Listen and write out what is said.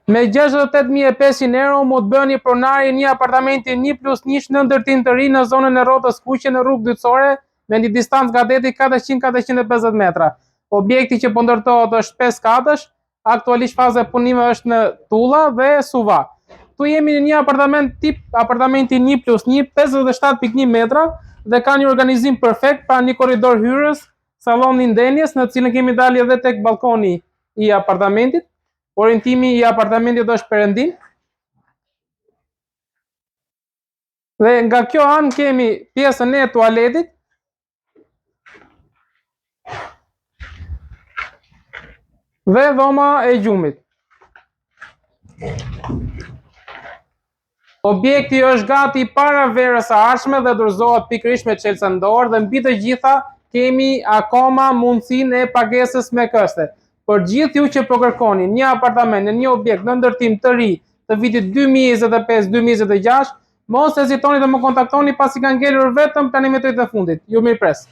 Me 68.500 euro mund të bëni pronari një apartamenti 1+1 në ndërtim të ri në zonën e Rrotës Kuqe në rrugë Dytësore me një distancë nga deti 400-450 metra. Objekti që po ndërtohet është 5 katësh, aktualisht faza e punimeve është në Tulla dhe Suva. Tu jemi në një apartament tip apartamenti 1+1, 57.1 metra dhe ka një organizim perfekt, pa një korridor hyrës, sallon ndenjes në cilën kemi dalë edhe tek balkoni i apartamentit. Orientimi i apartamentit është perëndim. Dhe nga kjo anë kemi pjesën e tualetit. Dhe dhoma e gjumit. Objekti është gati para verës së ardhshme dhe dorëzohet pikërisht me çelësa në dorë dhe mbi të gjitha kemi akoma mundësinë e pagesës me këste. Për gjithë ju që po kërkoni një apartament në një objekt në ndërtim të ri të vitit 2025-2026, mos hezitoni të më kontaktoni pasi kanë ngelur vetëm planimetrit e fundit. Ju mirëpres.